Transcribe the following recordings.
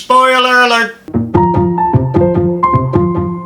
Spoiler alert!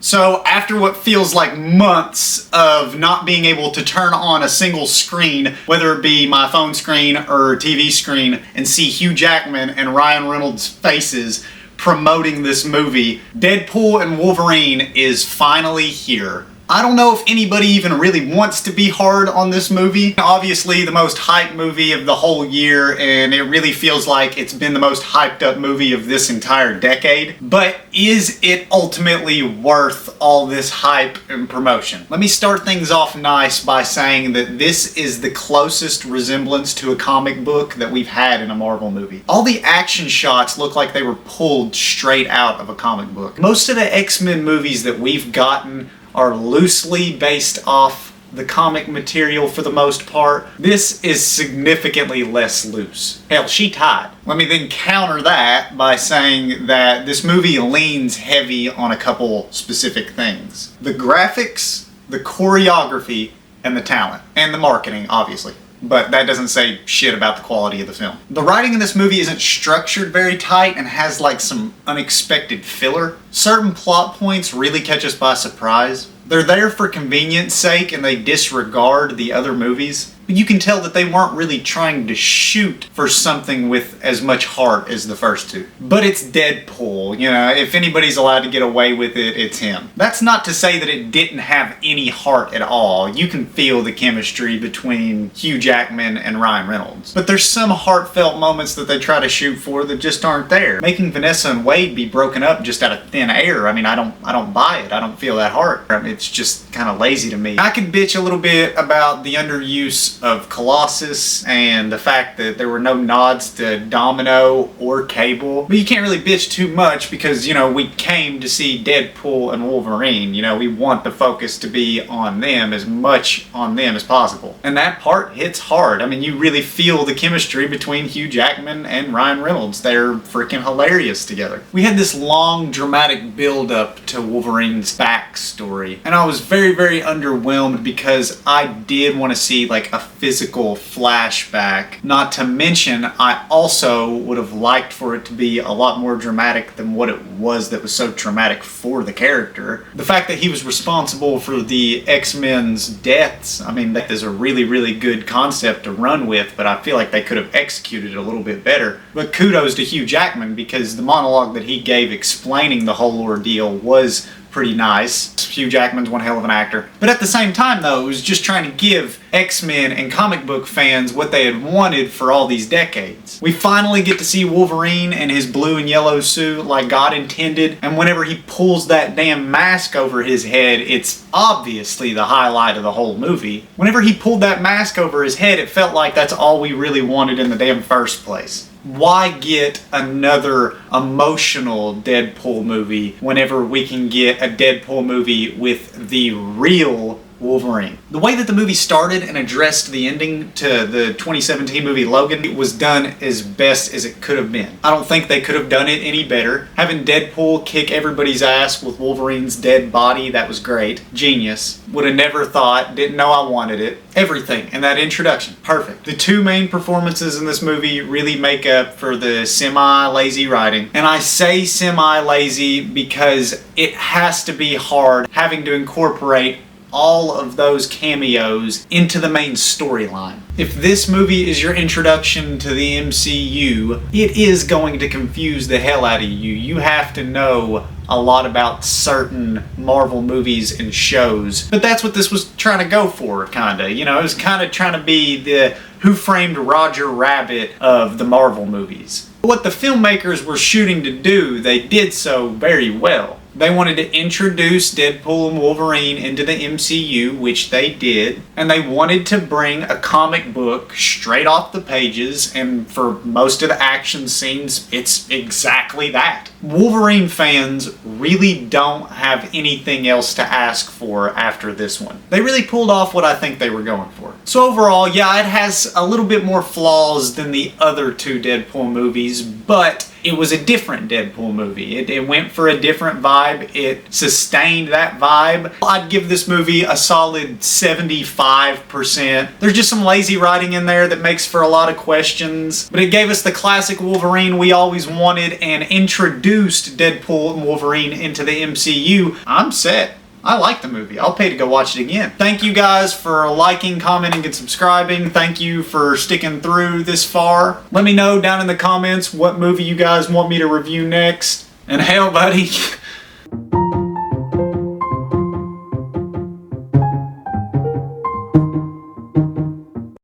So after what feels like months of not being able to turn on a single screen, whether it be my phone screen or TV screen, and see Hugh Jackman and Ryan Reynolds' faces promoting this movie, Deadpool and Wolverine is finally here. I don't know if anybody even really wants to be hard on this movie. Obviously the most hyped movie of the whole year, and it really feels like it's been the most hyped up movie of this entire decade. But is it ultimately worth all this hype and promotion? Let me start things off nice by saying that this is the closest resemblance to a comic book that we've had in a Marvel movie. All the action shots look like they were pulled straight out of a comic book. Most of the X-Men movies that we've gotten are loosely based off the comic material for the most part. This is significantly less loose. Hell, she tied. Let me then counter that by saying that this movie leans heavy on a couple specific things. The graphics, the choreography, and the talent. And the marketing, obviously. But that doesn't say shit about the quality of the film. The writing in this movie isn't structured very tight and has like some unexpected filler. Certain plot points really catch us by surprise. They're there for convenience sake and they disregard the other movies. But you can tell that they weren't really trying to shoot for something with as much heart as the first two. But it's Deadpool, you know, if anybody's allowed to get away with it, it's him. That's not to say that it didn't have any heart at all. You can feel the chemistry between Hugh Jackman and Ryan Reynolds. But there's some heartfelt moments that they try to shoot for that just aren't there. Making Vanessa and Wade be broken up just out of thin air, I mean, I don't buy it. I don't feel that heart. I mean, it's just kind of lazy to me. I could bitch a little bit about the underuse of Colossus and the fact that there were no nods to Domino or Cable. But you can't really bitch too much because, you know, we came to see Deadpool and Wolverine. You know, we want the focus to be on them, as much on them as possible. And that part hits hard. I mean, you really feel the chemistry between Hugh Jackman and Ryan Reynolds. They're freaking hilarious together. We had this long dramatic build-up to Wolverine's backstory. And I was very, very underwhelmed because I did want to see like a physical flashback. Not to mention, I also would have liked for it to be a lot more dramatic than what it was that was so traumatic for the character. The fact that he was responsible for the X-Men's deaths, I mean, that is a really, really good concept to run with, but I feel like they could have executed it a little bit better. But kudos to Hugh Jackman because the monologue that he gave explaining the whole ordeal was pretty nice. Hugh Jackman's one hell of an actor. But at the same time though, it was just trying to give X-Men and comic book fans what they had wanted for all these decades. We finally get to see Wolverine in his blue and yellow suit like God intended, and whenever he pulls that damn mask over his head, it's obviously the highlight of the whole movie. Whenever he pulled that mask over his head, it felt like that's all we really wanted in the damn first place. Why get another emotional Deadpool movie whenever we can get a Deadpool movie with the real Wolverine? The way that the movie started and addressed the ending to the 2017 movie Logan was done as best as it could have been. I don't think they could have done it any better. Having Deadpool kick everybody's ass with Wolverine's dead body, that was great. Genius. Would have never thought, didn't know I wanted it. Everything in that introduction, perfect. The two main performances in this movie really make up for the semi-lazy writing. And I say semi-lazy because it has to be hard having to incorporate all of those cameos into the main storyline. If this movie is your introduction to the MCU, it is going to confuse the hell out of you. You have to know a lot about certain Marvel movies and shows. But that's what this was trying to go for, kinda. You know, it was kinda trying to be the Who Framed Roger Rabbit of the Marvel movies. What the filmmakers were shooting to do, they did so very well. They wanted to introduce Deadpool and Wolverine into the MCU, which they did, and they wanted to bring a comic book straight off the pages, and for most of the action scenes, it's exactly that. Wolverine fans really don't have anything else to ask for after this one. They really pulled off what I think they were going for. So overall, yeah, it has a little bit more flaws than the other two Deadpool movies, but it was a different Deadpool movie. It went for a different vibe. It sustained that vibe. I'd give this movie a solid 75%. There's just some lazy writing in there that makes for a lot of questions, but it gave us the classic Wolverine we always wanted and introduced Deadpool and Wolverine into the MCU. I'm set. I like the movie. I'll pay to go watch it again. Thank you guys for liking, commenting, and subscribing. Thank you for sticking through this far. Let me know down in the comments what movie you guys want me to review next. And hell, buddy,